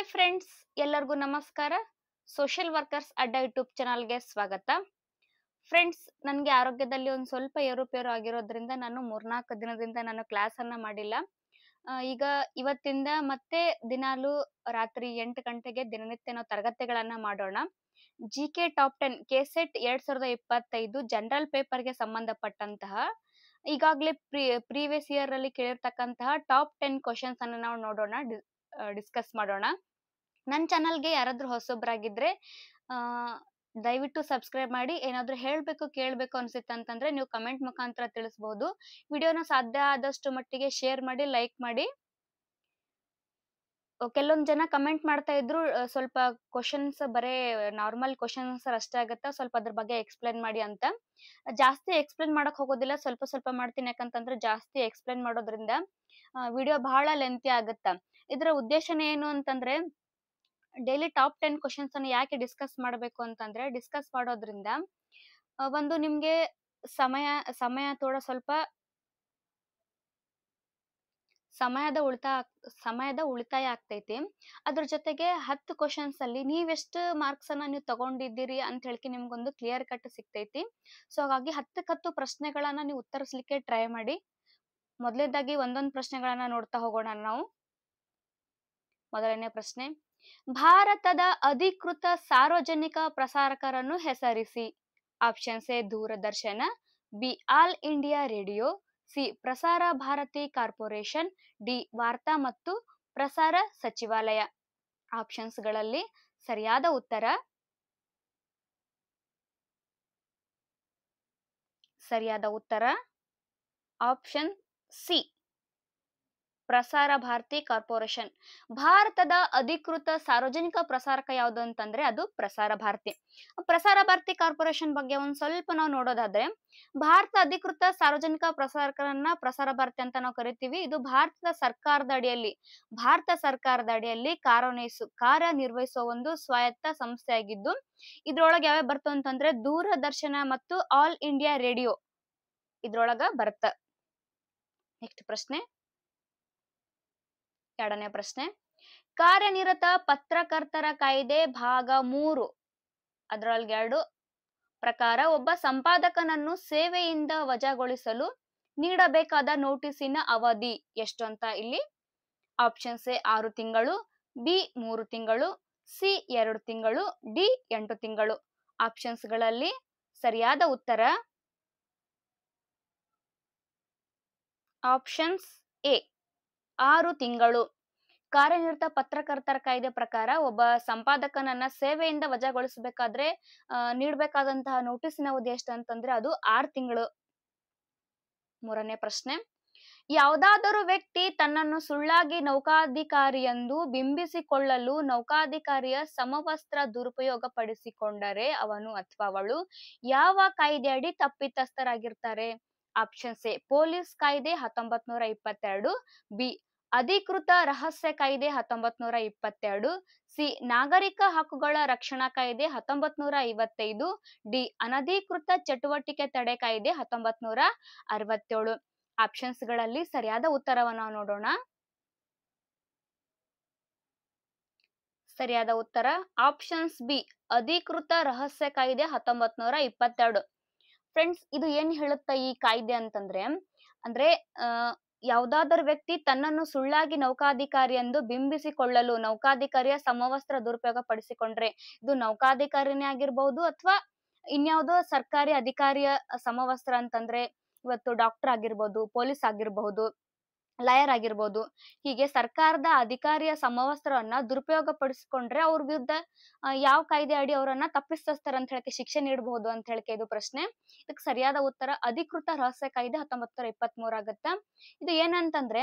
Hi friends, ಎಲ್ಲರಿಗೂ ನಮಸ್ಕಾರ. Social workers ಅಡ್ಡ ಯೂಟ್ಯೂಬ್ ಚಾನಲ್ಗೆ ಸ್ವಾಗತ. ಫ್ರೆಂಡ್ಸ್, ನನಗೆ ಆರೋಗ್ಯದಲ್ಲಿ ಒಂದು ಸ್ವಲ್ಪ ಏರುಪೇರು ಆಗಿರೋದ್ರಿಂದ ನಾನು 3-4 ದಿನದಿಂದ ನಾನು ಕ್ಲಾಸ್ ಅನ್ನ ಮಾಡಿಲ್ಲ. ಈಗ ಇವತ್ತಿಂದ ಮತ್ತೆ ದಿನಾಲು ರಾತ್ರಿ 8 ಗಂಟೆಗೆ ದಿನನಿತ್ಯ ನಾವು ತರಗತಿಗಳನ್ನ ಮಾಡೋಣ. ಜಿಕೆ ಟಾಪ್ 10 ಕೆಸೆಟ್ 2025 ಜನರಲ್ ಪೇಪರ್ಗೆ ಸಂಬಂಧಪಟ್ಟಂತಹ ಈಗಾಗಲೇ ಪ್ರೀವಿಯಸ್ ಇಯರ್ ಅಲ್ಲಿ ಕೇಳಿರ್ತಕ್ಕಂತಹ ಟಾಪ್ 10 ಕ್ವಶನ್ಸ್ ಅನ್ನು ನಾವು ನೋಡೋಣ, ಡಿಸ್ಕಸ್ ಮಾಡೋಣ. ನನ್ನ ಚಾನಲ್ಗೆ ಯಾರಾದ್ರೂ ಹೊಸಬ್ರಾಗಿದ್ರೆ ದಯವಿಟ್ಟು ಸಬ್ಸ್ಕ್ರೈಬ್ ಮಾಡಿ. ಏನಾದ್ರೂ ಹೇಳ್ಬೇಕು ಕೇಳಬೇಕು ಅನ್ಸುತ್ತೆ ಅಂತಂದ್ರೆ ನೀವು ಕಮೆಂಟ್ ಮುಖಾಂತರ ತಿಳಿಸಬಹುದು. ವಿಡಿಯೋನ ಸಾಧ್ಯ ಆದಷ್ಟು ಮಟ್ಟಿಗೆ ಶೇರ್ ಮಾಡಿ, ಲೈಕ್ ಮಾಡಿ. ಕೆಲವೊಂದು ಜನ ಕಮೆಂಟ್ ಮಾಡ್ತಾ ಇದ್ರು, ಸ್ವಲ್ಪ ಕ್ವಶನ್ಸ್ ಬರೇ ನಾರ್ಮಲ್ ಕ್ವಶನ್ಸ್ ಅಷ್ಟೇ ಆಗತ್ತಾ, ಸ್ವಲ್ಪ ಅದ್ರ ಬಗ್ಗೆ ಎಕ್ಸ್ಪ್ಲೇನ್ ಮಾಡಿ ಅಂತ. ಜಾಸ್ತಿ ಎಕ್ಸ್ಪ್ಲೇನ್ ಮಾಡಕ್ ಹೋಗೋದಿಲ್ಲ, ಸ್ವಲ್ಪ ಸ್ವಲ್ಪ ಮಾಡ್ತೀನಿ. ಯಾಕಂತಂದ್ರೆ ಜಾಸ್ತಿ ಎಕ್ಸ್ಪ್ಲೇನ್ ಮಾಡೋದ್ರಿಂದ ವಿಡಿಯೋ ಬಹಳ ಲೆಂತಿ ಆಗುತ್ತಾ. ಇದರ ಉದ್ದೇಶನೇ ಏನು ಅಂತಂದ್ರೆ, ಡೈಲಿ ಟಾಪ್ 10 ಕ್ವಶನ್ಸ್ ಅನ್ನು ಯಾಕೆ ಡಿಸ್ಕಸ್ ಮಾಡಬೇಕು ಅಂತಂದ್ರೆ, ಡಿಸ್ಕಸ್ ಮಾಡೋದ್ರಿಂದ ಒಂದು ನಿಮ್ಗೆ ಸಮಯ ಸ್ವಲ್ಪ ಸಮಯದ ಉಳಿತಾಯ ಆಗ್ತೈತಿ. ಅದ್ರ ಜೊತೆಗೆ 10 ಕ್ವಶನ್ಸ್ ಅಲ್ಲಿ ನೀವೆಷ್ಟು ಮಾರ್ಕ್ಸ್ ಅನ್ನ ನೀವು ತಗೊಂಡಿದ್ದೀರಿ ಅಂತ ಹೇಳಿ ನಿಮ್ಗೊಂದು ಕ್ಲಿಯರ್ ಕಟ್ ಸಿಗ್ತೈತಿ. ಸೊ ಹಾಗಾಗಿ 10 ಪ್ರಶ್ನೆಗಳನ್ನ ನೀವು ಉತ್ತರಿಸಲಿಕ್ಕೆ ಟ್ರೈ ಮಾಡಿ. ಮೊದಲನೇದಾಗಿ ಒಂದೊಂದು ಪ್ರಶ್ನೆಗಳನ್ನ ನೋಡ್ತಾ ಹೋಗೋಣ ನಾವು. ಮೊದಲನೇ ಪ್ರಶ್ನೆ, ಭಾರತದ ಅಧಿಕೃತ ಸಾರ್ವಜನಿಕ ಪ್ರಸಾರಕರನ್ನು ಹೆಸರಿಸಿ. Options A Doordarshan, B all India radio, C Prasar Bharati corporation, D ವಾರ್ತಾ ಮತ್ತು ಪ್ರಸಾರ ಸಚಿವಾಲಯ. ಆಪ್ಷನ್ಸ್ ಗಳಲ್ಲಿ ಸರಿಯಾದ ಉತ್ತರ option C, Prasar Bharati corporation. ಭಾರತದ ಅಧಿಕೃತ ಸಾರ್ವಜನಿಕ ಪ್ರಸಾರಕ ಯಾವುದು ಅಂತಂದ್ರೆ ಅದು ಪ್ರಸಾರ ಭಾರತಿ. ಪ್ರಸಾರ ಭಾರತಿ ಕಾರ್ಪೊರೇಷನ್ ಬಗ್ಗೆ ಒಂದ್ ಸ್ವಲ್ಪ ನಾವು ನೋಡೋದಾದ್ರೆ, ಭಾರತ ಅಧಿಕೃತ ಸಾರ್ವಜನಿಕ ಪ್ರಸಾರಕರನ್ನ ಪ್ರಸಾರ ಭಾರತಿ ಅಂತ ನಾವು ಕರಿತೀವಿ. ಇದು ಭಾರತ ಸರ್ಕಾರದ ಅಡಿಯಲ್ಲಿ ಕಾರ್ಯನಿರ್ವಹಿಸುವ ಒಂದು ಸ್ವಾಯತ್ತ ಸಂಸ್ಥೆ ಆಗಿದ್ದು, ಇದ್ರೊಳಗೆ ಯಾವ್ಯಾವ ಬರ್ತವೆ ಅಂತಂದ್ರೆ ದೂರದರ್ಶನ ಮತ್ತು ಆಲ್ ಇಂಡಿಯಾ ರೇಡಿಯೋ ಇದ್ರೊಳಗ ಬರುತ್ತ. ನೆಕ್ಸ್ಟ್ ಪ್ರಶ್ನೆ, ಎರಡನೇ ಪ್ರಶ್ನೆ, ಕಾರ್ಯನಿರತ ಪತ್ರಕರ್ತರ ಕಾಯ್ದೆ ಭಾಗ 3 ಅದರೊಳಗೆ 2 ಪ್ರಕಾರ ಒಬ್ಬ ಸಂಪಾದಕನನ್ನು ಸೇವೆಯಿಂದ ವಜಾಗೊಳಿಸಲು ನೀಡಬೇಕಾದ ನೋಟಿಸಿನ ಅವಧಿ ಎಷ್ಟು ಅಂತ ಇಲ್ಲಿ ಆಪ್ಷನ್ಸ್ ಎ 6 ತಿಂಗಳು, ಬಿ 3 ತಿಂಗಳು, ಸಿ 2 ತಿಂಗಳು, ಡಿ 8 ತಿಂಗಳು. ಆಪ್ಷನ್ಸ್ ಗಳಲ್ಲಿ ಸರಿಯಾದ ಉತ್ತರ ಆಪ್ಷನ್ಸ್ ಎ 6 ತಿಂಗಳು. ಕಾರ್ಯನಿರತ ಪತ್ರಕರ್ತರ ಕಾಯ್ದೆ ಪ್ರಕಾರ ಒಬ್ಬ ಸಂಪಾದಕನನ್ನ ಸೇವೆಯಿಂದ ವಜಾಗೊಳಿಸಬೇಕಾದ್ರೆ ನೀಡಬೇಕಾದಂತಹ ನೋಟಿಸಿನ ಅವಧಿ ಎಷ್ಟು ಅಂತಂದ್ರೆ ಅದು 6 ತಿಂಗಳು. ಮೂರನೇ ಪ್ರಶ್ನೆ, ಯಾವುದಾದರೂ ವ್ಯಕ್ತಿ ತನ್ನನ್ನು ಸುಳ್ಳಾಗಿ ನೌಕಾಧಿಕಾರಿಯೆಂದು ಬಿಂಬಿಸಿಕೊಳ್ಳಲು ನೌಕಾಧಿಕಾರಿಯ ಸಮವಸ್ತ್ರ ದುರುಪಯೋಗ ಪಡಿಸಿಕೊಂಡರೆ ಅವನು ಅಥವಾ ಅವಳು ಯಾವ ಕಾಯ್ದೆಯಡಿ ತಪ್ಪಿತಸ್ಥರಾಗಿರ್ತಾರೆ? ಆಪ್ಷನ್ಸ್ ಎ ಪೊಲೀಸ್ ಕಾಯ್ದೆ 1922, ಬಿ ಅಧಿಕೃತ ರಹಸ್ಯ ಕಾಯ್ದೆ 1922, ಸಿ ನಾಗರಿಕ ಹಕ್ಕುಗಳ ರಕ್ಷಣಾ ಕಾಯ್ದೆ 1955, ಡಿ ಅನಧಿಕೃತ ಚಟುವಟಿಕೆ ತಡೆ ಕಾಯ್ದೆ 1967. ಆಪ್ಷನ್ಸ್ ಗಳಲ್ಲಿ ಸರಿಯಾದ ಉತ್ತರವನ್ನು ನೋಡೋಣ. ಸರಿಯಾದ ಉತ್ತರ ಆಪ್ಷನ್ಸ್ ಬಿ ಅಧಿಕೃತ ರಹಸ್ಯ ಕಾಯ್ದೆ 1922. ಫ್ರೆಂಡ್ಸ್, ಇದು ಏನ್ ಹೇಳುತ್ತಾ ಈ ಕಾಯ್ದೆ ಅಂತಂದ್ರೆ, ಯಾವುದಾದರೂ ವ್ಯಕ್ತಿ ತನ್ನನ್ನು ಸುಳ್ಳಾಗಿ ನೌಕಾಧಿಕಾರಿ ಎಂದು ಬಿಂಬಿಸಿಕೊಳ್ಳಲು ನೌಕಾಧಿಕಾರಿಯ ಸಮವಸ್ತ್ರ ದುರುಪಯೋಗ ಪಡಿಸಿಕೊಂಡ್ರೆ, ಇದು ನೌಕಾಧಿಕಾರಿನೇ ಆಗಿರ್ಬಹುದು ಅಥವಾ ಇನ್ಯಾವುದೋ ಸರ್ಕಾರಿ ಅಧಿಕಾರಿಯ ಸಮವಸ್ತ್ರ ಅಂತಂದ್ರೆ ಇವತ್ತು ಡಾಕ್ಟರ್ ಆಗಿರ್ಬೋದು, ಪೊಲೀಸ್ ಆಗಿರಬಹುದು, ಲಾಯರ್ ಆಗಿರ್ಬೋದು, ಹೀಗೆ ಸರ್ಕಾರದ ಅಧಿಕಾರಿಯ ಸಮವಸ್ತ್ರವನ್ನ ದುರುಪಯೋಗ ಪಡಿಸಿಕೊಂಡ್ರೆ ಅವ್ರ ವಿರುದ್ಧ ಯಾವ ಕಾಯ್ದೆ ಅಡಿ ಅವರನ್ನ ತಪ್ಪಿಸ್ತಾರೆ ಅಂತ ಹೇಳಕ್ಕೆ ಶಿಕ್ಷೆ ನೀಡಬಹುದು ಅಂತ ಹೇಳಕ್ಕೆ ಇದು ಪ್ರಶ್ನೆ. ಇದಕ್ಕೆ ಸರಿಯಾದ ಉತ್ತರ ಅಧಿಕೃತ ರಹಸ್ಯ ಕಾಯ್ದೆ 1923 ಆಗತ್ತ. ಇದು ಏನಂತಂದ್ರೆ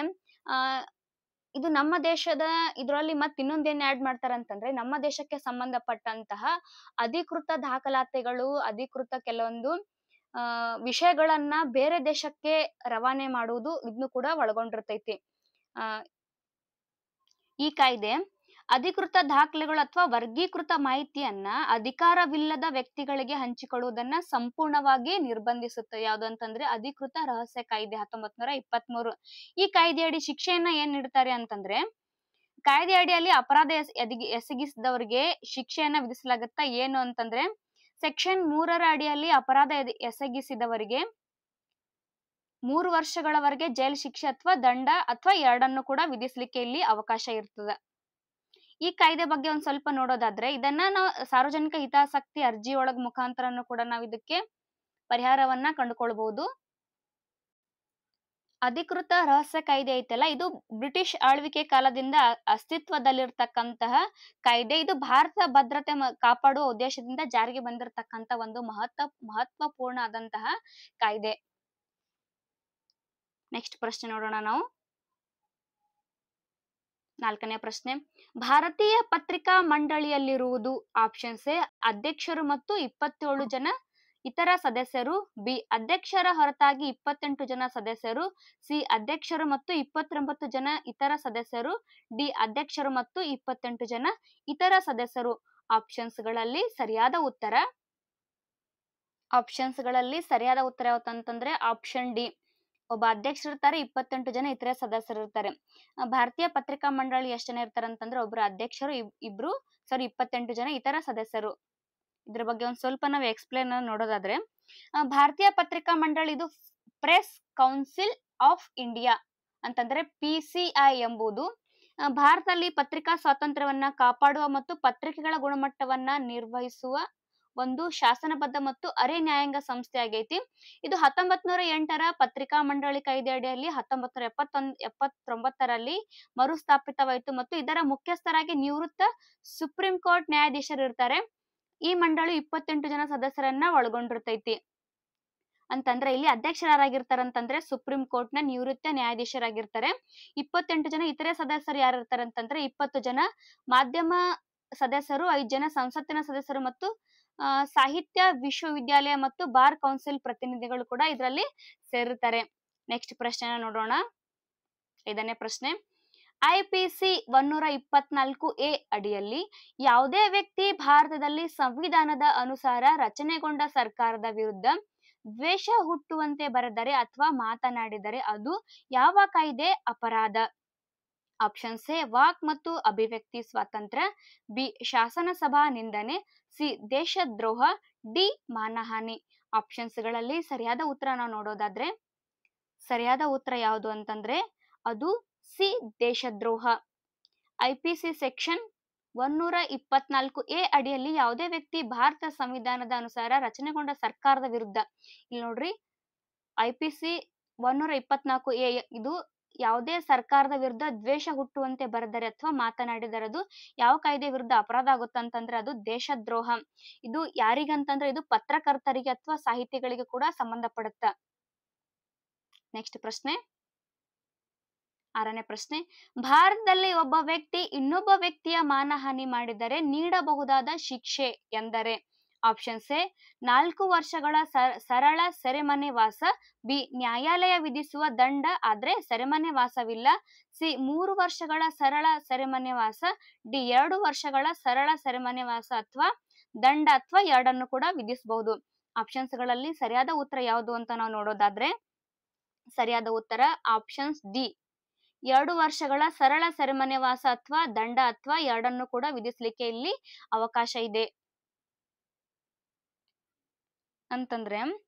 ಇದು ನಮ್ಮ ದೇಶದ ಇದರಲ್ಲಿ ಮತ್ತೆ ಇನ್ನೊಂದೇನ್ ಆಡ್ ಮಾಡ್ತಾರೆ ಅಂತಂದ್ರೆ, ನಮ್ಮ ದೇಶಕ್ಕೆ ಸಂಬಂಧಪಟ್ಟಂತಹ ಅಧಿಕೃತ ದಾಖಲಾತಿಗಳು, ಅಧಿಕೃತ ಕೆಲವೊಂದು ವಿಷಯಗಳನ್ನ ಬೇರೆ ದೇಶಕ್ಕೆ ರವಾನೆ ಮಾಡುವುದು ಇದನ್ನು ಕೂಡ ಒಳಗೊಂಡಿರ್ತೈತಿ. ಈ ಕಾಯ್ದೆ ಅಧಿಕೃತ ದಾಖಲೆಗಳು ಅಥವಾ ವರ್ಗೀಕೃತ ಮಾಹಿತಿಯನ್ನ ಅಧಿಕಾರವಿಲ್ಲದ ವ್ಯಕ್ತಿಗಳಿಗೆ ಹಂಚಿಕೊಳ್ಳುವುದನ್ನ ಸಂಪೂರ್ಣವಾಗಿ ನಿರ್ಬಂಧಿಸುತ್ತೆ. ಯಾವುದು ಅಂತಂದ್ರೆ ಅಧಿಕೃತ ರಹಸ್ಯ ಕಾಯ್ದೆ 1923. ಈ ಕಾಯ್ದೆಯಡಿ ಶಿಕ್ಷೆಯನ್ನ ಏನ್ ನೀಡ್ತಾರೆ ಅಂತಂದ್ರೆ, ಕಾಯ್ದೆ ಅಡಿಯಲ್ಲಿ ಅಪರಾಧ ಎಸಗಿಸಿದವರಿಗೆ ಶಿಕ್ಷೆಯನ್ನ ವಿಧಿಸಲಾಗುತ್ತಾ ಏನು ಅಂತಂದ್ರೆ ಸೆಕ್ಷನ್ 3ರ ಅಡಿಯಲ್ಲಿ ಅಪರಾಧ ಎಸಗಿಸಿದವರಿಗೆ 3 ವರ್ಷಗಳವರೆಗೆ ಜೈಲು ಶಿಕ್ಷೆ ಅಥವಾ ದಂಡ ಅಥವಾ ಎರಡನ್ನು ಕೂಡ ವಿಧಿಸಲಿಕ್ಕೆ ಇಲ್ಲಿ ಅವಕಾಶ ಇರ್ತದೆ. ಈ ಕಾಯ್ದೆ ಬಗ್ಗೆ ಒಂದ್ ಸ್ವಲ್ಪ ನೋಡೋದಾದ್ರೆ ಇದನ್ನ ನಾವು ಸಾರ್ವಜನಿಕ ಹಿತಾಸಕ್ತಿ ಅರ್ಜಿ ಒಳಗ್ ಮುಖಾಂತರನು ಕೂಡ ನಾವು ಇದಕ್ಕೆ ಪರಿಹಾರವನ್ನ ಕಂಡುಕೊಳ್ಬಹುದು. ಅಧಿಕೃತ ರಹಸ್ಯ ಕಾಯ್ದೆ ಐತಲ್ಲ, ಇದು ಬ್ರಿಟಿಷ್ ಆಳ್ವಿಕೆ ಕಾಲದಿಂದ ಅಸ್ತಿತ್ವದಲ್ಲಿರ್ತಕ್ಕಂತಹ ಕಾಯ್ದೆ. ಇದು ಭಾರತ ಭದ್ರತೆ ಕಾಪಾಡುವ ಉದ್ದೇಶದಿಂದ ಜಾರಿಗೆ ಬಂದಿರತಕ್ಕಂತ ಒಂದು ಮಹತ್ವಪೂರ್ಣ ಆದಂತಹ ಕಾಯ್ದೆ. ನೆಕ್ಸ್ಟ್ ಪ್ರಶ್ನೆ ನೋಡೋಣ ನಾವು. 4ನೇ ಪ್ರಶ್ನೆ, ಭಾರತೀಯ ಪತ್ರಿಕಾ ಮಂಡಳಿಯಲ್ಲಿರುವುದು ಆಪ್ಷನ್ಸ್ ಎ ಅಧ್ಯಕ್ಷರು ಮತ್ತು 27 ಜನ ಇತರ ಸದಸ್ಯರು, ಬಿ ಅಧ್ಯಕ್ಷರ ಹೊರತಾಗಿ 28 ಜನ ಸದಸ್ಯರು, ಸಿ ಅಧ್ಯಕ್ಷರು ಮತ್ತು 29 ಜನ ಇತರ ಸದಸ್ಯರು, ಡಿ ಅಧ್ಯಕ್ಷರು ಮತ್ತು 28 ಜನ ಇತರ ಸದಸ್ಯರು. ಆಪ್ಷನ್ಸ್ಗಳಲ್ಲಿ ಸರಿಯಾದ ಉತ್ತರ ಯಾವ್ದಂತಂದ್ರೆ ಆಪ್ಷನ್ ಡಿ, ಒಬ್ಬ ಅಧ್ಯಕ್ಷರು ಇರ್ತಾರೆ, 28 ಜನ ಇತರ ಸದಸ್ಯರು ಇರ್ತಾರೆ. ಭಾರತೀಯ ಪತ್ರಿಕಾ ಮಂಡಳಿ ಎಷ್ಟು ಜನ ಇರ್ತಾರೆ ಅಂತಂದ್ರೆ ಒಬ್ರು ಅಧ್ಯಕ್ಷರು, 28 ಜನ ಇತರ ಸದಸ್ಯರು. ಇದ್ರ ಬಗ್ಗೆ ಒಂದ್ ಸ್ವಲ್ಪ ನಾವು ಎಕ್ಸ್ಪ್ಲೇನ್ ನೋಡೋದಾದ್ರೆ ಭಾರತೀಯ ಪತ್ರಿಕಾ ಮಂಡಳಿ ಇದು ಪ್ರೆಸ್ ಕೌನ್ಸಿಲ್ ಆಫ್ ಇಂಡಿಯಾ ಅಂತಂದ್ರೆ PCI ಎಂಬುದು ಭಾರತದಲ್ಲಿ ಪತ್ರಿಕಾ ಸ್ವಾತಂತ್ರ್ಯವನ್ನ ಕಾಪಾಡುವ ಮತ್ತು ಪತ್ರಿಕೆಗಳ ಗುಣಮಟ್ಟವನ್ನ ನಿರ್ವಹಿಸುವ ಒಂದು ಶಾಸನಬದ್ಧ ಮತ್ತು ಅರೆ ನ್ಯಾಯಾಂಗ ಸಂಸ್ಥೆ ಆಗೈತಿ. ಇದು 1908ರ ಪತ್ರಿಕಾ ಮಂಡಳಿ ಕಾಯ್ದೆ ಅಡಿಯಲ್ಲಿ 1979ರಲ್ಲಿ ಮರುಸ್ಥಾಪಿತವಾಯಿತು ಮತ್ತು ಇದರ ಮುಖ್ಯಸ್ಥರಾಗಿ ನಿವೃತ್ತ ಸುಪ್ರೀಂ ಕೋರ್ಟ್ ನ್ಯಾಯಾಧೀಶರು ಇರ್ತಾರೆ. ಈ ಮಂಡಳಿ 28 ಜನ ಸದಸ್ಯರನ್ನ ಒಳಗೊಂಡಿರ್ತೈತಿ. ಅಂತಂದ್ರೆ ಇಲ್ಲಿ ಅಧ್ಯಕ್ಷರಾಗಿರ್ತಾರೆ ಅಂತಂದ್ರೆ ಸುಪ್ರೀಂ ಕೋರ್ಟ್ ನ ನಿವೃತ್ತ ನ್ಯಾಯಾಧೀಶರಾಗಿರ್ತಾರೆ. 28 ಜನ ಇತರೆ ಸದಸ್ಯರು ಯಾರು ಇರ್ತಾರೆ ಅಂತಂದ್ರೆ 20 ಜನ ಮಾಧ್ಯಮ ಸದಸ್ಯರು, 5 ಜನ ಸಂಸತ್ತಿನ ಸದಸ್ಯರು ಮತ್ತು ಸಾಹಿತ್ಯ ವಿಶ್ವವಿದ್ಯಾಲಯ ಮತ್ತು ಬಾರ್ ಕೌನ್ಸಿಲ್ ಪ್ರತಿನಿಧಿಗಳು ಕೂಡ ಇದರಲ್ಲಿ ಸೇರಿರ್ತಾರೆ. ನೆಕ್ಸ್ಟ್ ಪ್ರಶ್ನೆ ನೋಡೋಣ. 5ನೇ ಪ್ರಶ್ನೆ, IPC 124A ಅಡಿಯಲ್ಲಿ ಯಾವುದೇ ವ್ಯಕ್ತಿ ಭಾರತದಲ್ಲಿ ಸಂವಿಧಾನದ ಅನುಸಾರ ರಚನೆಗೊಂಡ ಸರ್ಕಾರದ ವಿರುದ್ಧ ದ್ವೇಷ ಹುಟ್ಟುವಂತೆ ಬರೆದರೆ ಅಥವಾ ಮಾತನಾಡಿದರೆ ಅದು ಯಾವ ಕಾಯ್ದೆ ಅಪರಾಧ? ಆಪ್ಷನ್ಸ್ ಎ ವಾಕ್ ಮತ್ತು ಅಭಿವ್ಯಕ್ತಿ ಸ್ವಾತಂತ್ರ್ಯ, ಬಿ ಶಾಸನಸಭಾ ನಿಂದನೆ, ಸಿ ದೇಶದ್ರೋಹ, ಡಿ ಮಾನಹಾನಿ. ಆಪ್ಷನ್ಸ್ಗಳಲ್ಲಿ ಸರಿಯಾದ ಉತ್ತರ ನಾವು ನೋಡೋದಾದ್ರೆ ಸರಿಯಾದ ಉತ್ತರ ಯಾವುದು ಅಂತಂದ್ರೆ ಅದು ಸಿ ದೇಶದ್ರೋಹ. IPC ಸೆಕ್ಷನ್ 124A ಅಡಿಯಲ್ಲಿ ಯಾವುದೇ ವ್ಯಕ್ತಿ ಭಾರತ ಸಂವಿಧಾನದ ಅನುಸಾರ ರಚನೆಗೊಂಡ ಸರ್ಕಾರದ ವಿರುದ್ಧ, ಇಲ್ಲಿ ನೋಡ್ರಿ IPC 124A ಇದು ಯಾವುದೇ ಸರ್ಕಾರದ ವಿರುದ್ಧ ದ್ವೇಷ ಹುಟ್ಟುವಂತೆ ಬರೆದರೆ ಅಥವಾ ಮಾತನಾಡಿದರೆ ಅದು ಯಾವ ಕಾಯ್ದೆ ವಿರುದ್ಧ ಅಪರಾಧ ಆಗುತ್ತಂತಂದ್ರೆ ಅದು ದೇಶದ್ರೋಹ. ಇದು ಯಾರಿಗಂತಂದ್ರೆ ಇದು ಪತ್ರಕರ್ತರಿಗೆ ಅಥವಾ ಸಾಹಿತಿಗಳಿಗೆ ಕೂಡ ಸಂಬಂಧಪಡುತ್ತ. ನೆಕ್ಸ್ಟ್ ಪ್ರಶ್ನೆ 6ನೇ ಪ್ರಶ್ನೆ, ಭಾರತದಲ್ಲಿ ಒಬ್ಬ ವ್ಯಕ್ತಿ ಇನ್ನೊಬ್ಬ ವ್ಯಕ್ತಿಯ ಮಾನಹಾನಿ ಮಾಡಿದರೆ ನೀಡಬಹುದಾದ ಶಿಕ್ಷೆ ಎಂದರೆ? ಆಪ್ಷನ್ಸ್ ಎ 4 ವರ್ಷಗಳ ಸರಳ ಸೆರೆಮನೆ ವಾಸ, ಬಿ ನ್ಯಾಯಾಲಯ ವಿಧಿಸುವ ದಂಡ ಆದ್ರೆ ಸೆರೆಮನೆ ವಾಸವಿಲ್ಲ, ಸಿ 3 ವರ್ಷಗಳ ಸರಳ ಸೆರೆಮನೆ ವಾಸ, ಡಿ 2 ವರ್ಷಗಳ ಸರಳ ಸೆರೆಮನೆ ವಾಸ ಅಥವಾ ದಂಡ ಅಥವಾ ಎರಡನ್ನು ಕೂಡ ವಿಧಿಸಬಹುದು. ಆಪ್ಷನ್ಸ್ಗಳಲ್ಲಿ ಸರಿಯಾದ ಉತ್ತರ ಯಾವುದು ಅಂತ ನಾವು ನೋಡೋದಾದ್ರೆ ಸರಿಯಾದ ಉತ್ತರ ಆಪ್ಷನ್ಸ್ ಡಿ, 2 ವರ್ಷಗಳ ಸರಳ ಸೆರೆಮನೆ ವಾಸ ಅಥವಾ ದಂಡ ಅಥವಾ ಎರಡನ್ನು ಕೂಡ ವಿಧಿಸಲಿಕ್ಕೆ ಇಲ್ಲಿ ಅವಕಾಶ ಇದೆ. ಅಂತಂದ್ರೆ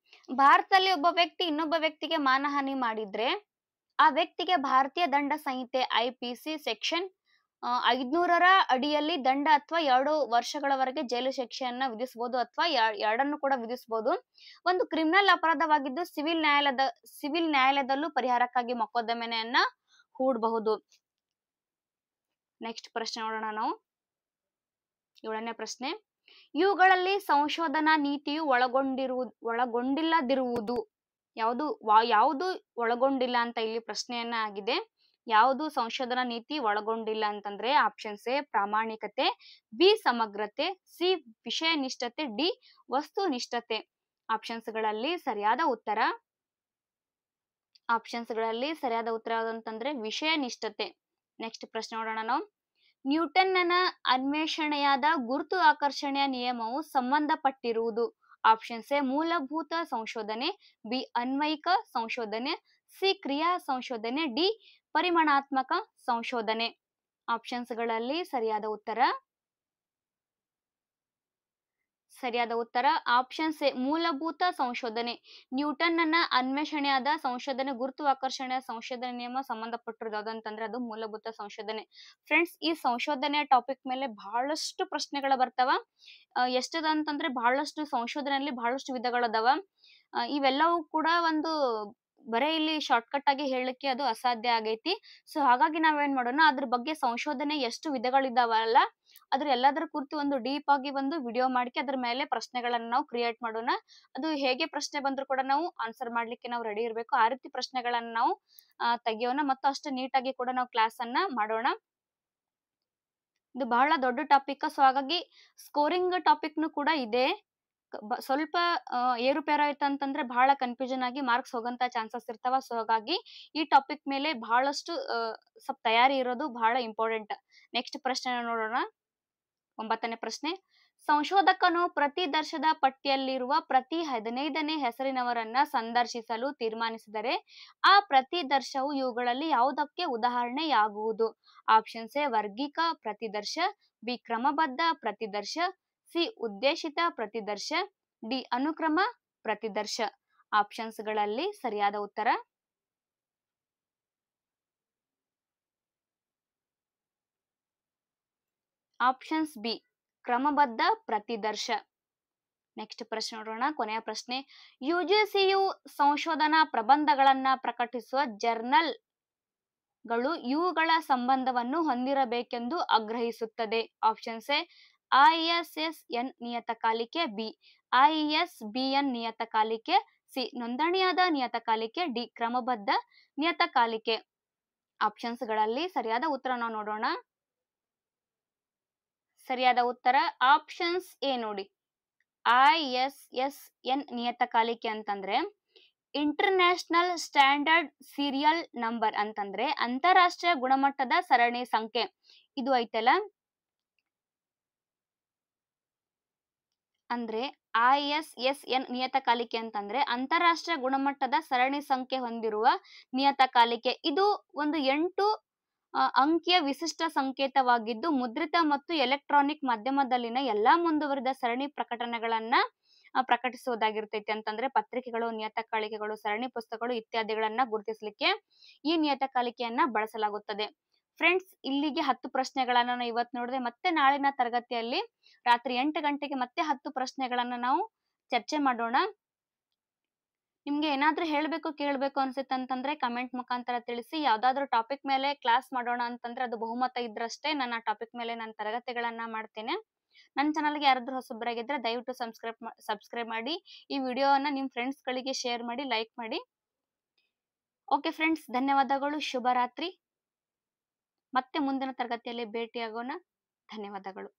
ಭಾರತದಲ್ಲಿ ಒಬ್ಬ ವ್ಯಕ್ತಿ ಇನ್ನೊಬ್ಬ ವ್ಯಕ್ತಿಗೆ ಮಾನಹಾನಿ ಮಾಡಿದ್ರೆ ಆ ವ್ಯಕ್ತಿಗೆ ಭಾರತೀಯ ದಂಡ ಸಂಹಿತೆ IPC ಸೆಕ್ಷನ್ 500ರ ಅಡಿಯಲ್ಲಿ ದಂಡ ಅಥವಾ 2 ವರ್ಷಗಳವರೆಗೆ ಜೈಲು ಶಿಕ್ಷೆಯನ್ನ ವಿಧಿಸಬಹುದು ಅಥವಾ ಎರಡನ್ನು ಕೂಡ ವಿಧಿಸಬಹುದು. ಒಂದು ಕ್ರಿಮಿನಲ್ ಅಪರಾಧವಾಗಿದ್ದು ಸಿವಿಲ್ ನ್ಯಾಯಾಲಯದಲ್ಲೂ ಪರಿಹಾರಕ್ಕಾಗಿ ಮೊಕದ್ದಮೆಯನ್ನ ಹೂಡಬಹುದು. ನೆಕ್ಸ್ಟ್ ಪ್ರಶ್ನೆ ನೋಡೋಣ ನಾವು. 7ನೇ ಪ್ರಶ್ನೆ, ಇವುಗಳಲ್ಲಿ ಸಂಶೋಧನಾ ನೀತಿಯು ಒಳಗೊಂಡಿಲ್ಲದಿರುವುದು ಯಾವುದು ಒಳಗೊಂಡಿಲ್ಲ ಅಂತ ಇಲ್ಲಿ ಪ್ರಶ್ನೆಯನ್ನ ಆಗಿದೆ. ಯಾವುದು ಸಂಶೋಧನಾ ನೀತಿ ಒಳಗೊಂಡಿಲ್ಲ ಅಂತಂದ್ರೆ ಆಪ್ಷನ್ಸ್ ಎ ಪ್ರಾಮಾಣಿಕತೆ, ಬಿ ಸಮಗ್ರತೆ, ಸಿ ವಿಷಯ ನಿಷ್ಠತೆ, ಡಿ ವಸ್ತು ನಿಷ್ಠತೆ. ಆಪ್ಷನ್ಸ್ಗಳಲ್ಲಿ ಸರಿಯಾದ ಉತ್ತರ ಯಾವ್ದಂತಂದ್ರೆ ವಿಷಯ ನಿಷ್ಠತೆ. ನೆಕ್ಸ್ಟ್ ಪ್ರಶ್ನೆ ನೋಡೋಣ ನಾವು. ನ್ಯೂಟನ್ನ ಅನ್ವೇಷಣೆಯಾದ ಗುರುತು ಆಕರ್ಷಣೆಯ ನಿಯಮವು ಸಂಬಂಧಪಟ್ಟಿರುವುದು? ಆಪ್ಷನ್ಸ್ ಎ ಮೂಲಭೂತ ಸಂಶೋಧನೆ, ಬಿ ಅನ್ವಯಿಕ ಸಂಶೋಧನೆ, ಸಿ ಕ್ರಿಯಾ ಸಂಶೋಧನೆ, ಡಿ ಪರಿಮಾಣಾತ್ಮಕ ಸಂಶೋಧನೆ. ಆಪ್ಷನ್ಸ್ ಗಳಲ್ಲಿ ಸರಿಯಾದ ಉತ್ತರ ಆಪ್ಷನ್ ಎ ಮೂಲಭೂತ ಸಂಶೋಧನೆ. ನ್ಯೂಟನ್ನ ಅನ್ವೇಷಣೆಯಾದ ಸಂಶೋಧನೆ ಗುರುತ್ವಾಕರ್ಷಣೆಯ ಸಂಶೋಧನೆ ನಿಯಮ ಸಂಬಂಧಪಟ್ಟಿರೋದು ಯಾವ್ದಂತಂದ್ರೆ ಅದು ಮೂಲಭೂತ ಸಂಶೋಧನೆ. ಫ್ರೆಂಡ್ಸ್, ಈ ಸಂಶೋಧನೆಯ ಟಾಪಿಕ್ ಮೇಲೆ ಬಹಳಷ್ಟು ಪ್ರಶ್ನೆಗಳು ಬರ್ತಾವ. ಎಷ್ಟದ ಅಂತಂದ್ರೆ ಬಹಳಷ್ಟು ಸಂಶೋಧನೆಯಲ್ಲಿ ಬಹಳಷ್ಟು ವಿಧಗಳದಾವ. ಇವೆಲ್ಲವೂ ಕೂಡ ಒಂದು ಬರೇ ಇಲ್ಲಿ ಶಾರ್ಟ್ಕಟ್ ಆಗಿ ಹೇಳಲಿಕ್ಕೆ ಅದು ಅಸಾಧ್ಯ ಆಗೈತಿ. ಸೊ ಹಾಗಾಗಿ ನಾವೇನ್ ಮಾಡೋಣ, ಅದ್ರ ಬಗ್ಗೆ ಸಂಶೋಧನೆ ಎಷ್ಟು ವಿಧಗಳಿದಾವಲ್ಲ ಅದ್ರ ಎಲ್ಲದರ ಕುರಿತು ಒಂದು ಡೀಪ್ ಆಗಿ ಒಂದು ವಿಡಿಯೋ ಮಾಡಿ ಅದ್ರ ಮೇಲೆ ಪ್ರಶ್ನೆಗಳನ್ನ ನಾವು ಕ್ರಿಯೇಟ್ ಮಾಡೋಣ. ಅದು ಹೇಗೆ ಪ್ರಶ್ನೆ ಬಂದ್ರು ಕೂಡ ನಾವು ಆನ್ಸರ್ ಮಾಡ್ಲಿಕ್ಕೆ ನಾವು ರೆಡಿ ಇರಬೇಕು. ಆ ರೀತಿ ಪ್ರಶ್ನೆಗಳನ್ನ ನಾವು ತೆಗಿಯೋಣ ಮತ್ತು ಅಷ್ಟು ನೀಟಾಗಿ ಕೂಡ ನಾವು ಕ್ಲಾಸ್ ಅನ್ನ ಮಾಡೋಣ. ಇದು ಬಹಳ ದೊಡ್ಡ ಟಾಪಿಕ್. ಸೊ ಹಾಗಾಗಿ ಸ್ಕೋರಿಂಗ್ ಟಾಪಿಕ್ನು ಕೂಡ ಇದೆ. ಸ್ವಲ್ಪ ಏರುಪೇರು ಆಯ್ತು ಅಂತಂದ್ರೆ ಬಹಳ ಕನ್ಫ್ಯೂಷನ್ ಆಗಿ ಮಾರ್ಕ್ಸ್ ಹೋಗಂತ ಚಾನ್ಸಸ್ ಇರ್ತಾವ. ಸೊ ಹಾಗಾಗಿ ಈ ಟಾಪಿಕ್ ಮೇಲೆ ಬಹಳಷ್ಟು ಸ್ವಲ್ಪ ತಯಾರಿ ಇರೋದು ಬಹಳ ಇಂಪಾರ್ಟೆಂಟ್. ನೆಕ್ಸ್ಟ್ ಪ್ರಶ್ನೆ ನೋಡೋಣ. 9ನೇ ಪ್ರಶ್ನೆ. ಸಂಶೋಧಕನು ಪ್ರತಿ ದರ್ಶದ ಪಟ್ಟಿಯಲ್ಲಿರುವ ಪ್ರತಿ 15ನೇ ಹೆಸರಿನವರನ್ನ ಸಂದರ್ಶಿಸಲು ತೀರ್ಮಾನಿಸಿದರೆ ಆ ಪ್ರತಿ ದರ್ಶವು ಇವುಗಳಲ್ಲಿ ಯಾವುದಕ್ಕೆ ಉದಾಹರಣೆಯಾಗುವುದು? ಆಪ್ಷನ್ಸ್ ಎ ವರ್ಗಿಕ ಪ್ರತಿದರ್ಶ, ಬಿ ಕ್ರಮಬದ್ಧ ಪ್ರತಿದರ್ಶ, ಸಿ ಉದ್ದೇಶಿತ ಪ್ರತಿದರ್ಶ, ಡಿ ಅನುಕ್ರಮ ಪ್ರತಿದರ್ಶ. ಆಪ್ಷನ್ಸ್ ಗಳಲ್ಲಿ ಸರಿಯಾದ ಉತ್ತರ ಆಪ್ಷನ್ಸ್ ಬಿ ಕ್ರಮಬದ್ಧ ಪ್ರತಿದರ್ಶ. ನೆಕ್ಸ್ಟ್ ಪ್ರಶ್ನೆ ನೋಡೋಣ. ಕೊನೆಯ ಪ್ರಶ್ನೆ. ಯುಜಿಸಿಯು ಸಂಶೋಧನಾ ಪ್ರಬಂಧಗಳನ್ನ ಪ್ರಕಟಿಸುವ ಜರ್ನಲ್ ಗಳು ಇವುಗಳ ಸಂಬಂಧವನ್ನು ಹೊಂದಿರಬೇಕೆಂದು ಆಗ್ರಹಿಸುತ್ತದೆ. ಆಪ್ಷನ್ಸ್ ಎ ISSN ನಿಯತಕಾಲಿಕೆ, ಬಿ ISBN ನಿಯತಕಾಲಿಕೆ, ಸಿ ನೋಂದಣಿಯಾದ ನಿಯತಕಾಲಿಕೆ, ಡಿ ಕ್ರಮಬದ್ಧ ನಿಯತಕಾಲಿಕೆ. ಆಪ್ಷನ್ಸ್ ಗಳಲ್ಲಿ ಸರಿಯಾದ ಉತ್ತರ ನಾವು ನೋಡೋಣ. ಸರಿಯಾದ ಉತ್ತರ ಆಪ್ಷನ್ಸ್ ಎ ನೋಡಿ. ISSN ನಿಯತಕಾಲಿಕೆ ಅಂತಂದ್ರೆ ಇಂಟರ್ನ್ಯಾಷನಲ್ ಸ್ಟ್ಯಾಂಡರ್ಡ್ ಸೀರಿಯಲ್ ನಂಬರ್ ಅಂತಂದ್ರೆ ಅಂತಾರಾಷ್ಟ್ರೀಯ ಗುಣಮಟ್ಟದ ಸರಣಿ ಸಂಖ್ಯೆ. ಇದು ಐತಲ್ಲ ಅಂದ್ರೆ ISSN ನಿಯತಕಾಲಿಕೆ ಅಂತಂದ್ರೆ ಅಂತಾರಾಷ್ಟ್ರೀಯ ಗುಣಮಟ್ಟದ ಸರಣಿ ಸಂಖ್ಯೆ ಹೊಂದಿರುವ ನಿಯತಕಾಲಿಕೆ. ಇದು ಒಂದು 8 ಅಂಕಿಯ ವಿಶಿಷ್ಟ ಸಂಕೇತವಾಗಿದ್ದು ಮುದ್ರಿತ ಮತ್ತು ಎಲೆಕ್ಟ್ರಾನಿಕ್ ಮಾಧ್ಯಮದಲ್ಲಿನ ಎಲ್ಲಾ ಮುಂದುವರಿದ ಸರಣಿ ಪ್ರಕಟಣೆಗಳನ್ನ ಪ್ರಕಟಿಸುವುದಾಗಿರ್ತೈತಿ. ಅಂತಂದ್ರೆ ಪತ್ರಿಕೆಗಳು, ನಿಯತಕಾಲಿಕೆಗಳು, ಸರಣಿ ಪುಸ್ತಕಗಳು ಇತ್ಯಾದಿಗಳನ್ನ ಗುರುತಿಸಲಿಕ್ಕೆ ಈ ನಿಯತಕಾಲಿಕೆಯನ್ನ ಬಳಸಲಾಗುತ್ತದೆ. ಫ್ರೆಂಡ್ಸ್, ಇಲ್ಲಿಗೆ 10 ಪ್ರಶ್ನೆಗಳನ್ನ ನಾವು ಇವತ್ತು ನೋಡಿದೆ. ಮತ್ತೆ ನಾಳಿನ ತರಗತಿಯಲ್ಲಿ ರಾತ್ರಿ 8 ಗಂಟೆಗೆ ಮತ್ತೆ 10 ಪ್ರಶ್ನೆಗಳನ್ನ ನಾವು ಚರ್ಚೆ ಮಾಡೋಣ. ನಿಮ್ಗೆ ಏನಾದ್ರೂ ಹೇಳ್ಬೇಕು ಕೇಳ್ಬೇಕು ಅನ್ಸುತ್ತಂತಂದ್ರೆ ಕಮೆಂಟ್ ಮುಖಾಂತರ ತಿಳಿಸಿ. ಯಾವ್ದಾದ್ರು ಟಾಪಿಕ್ ಮೇಲೆ ಕ್ಲಾಸ್ ಮಾಡೋಣ ಅಂತಂದ್ರೆ ಅದು ಬಹುಮತ ಇದ್ರಷ್ಟೇ ನಾನು ಆ ಟಾಪಿಕ್ ಮೇಲೆ ನಾನು ತರಗತಿಗಳನ್ನ ಮಾಡ್ತೇನೆ. ನನ್ನ ಚಾನಲ್ಗೆ ಯಾರಾದ್ರೂ ಹೊಸಬರಾಗಿದ್ರೆ ದಯವಿಟ್ಟು ಸಬ್ಸ್ಕ್ರೈಬ್ ಮಾಡಿ. ಈ ವಿಡಿಯೋವನ್ನ ನಿಮ್ ಫ್ರೆಂಡ್ಸ್ ಗಳಿಗೆ ಶೇರ್ ಮಾಡಿ, ಲೈಕ್ ಮಾಡಿ. ಓಕೆ ಫ್ರೆಂಡ್ಸ್, ಧನ್ಯವಾದಗಳು. ಶುಭರಾತ್ರಿ. ಮತ್ತೆ ಮುಂದಿನ ತರಗತಿಯಲ್ಲಿ ಭೇಟಿಯಾಗೋಣ. ಧನ್ಯವಾದಗಳು.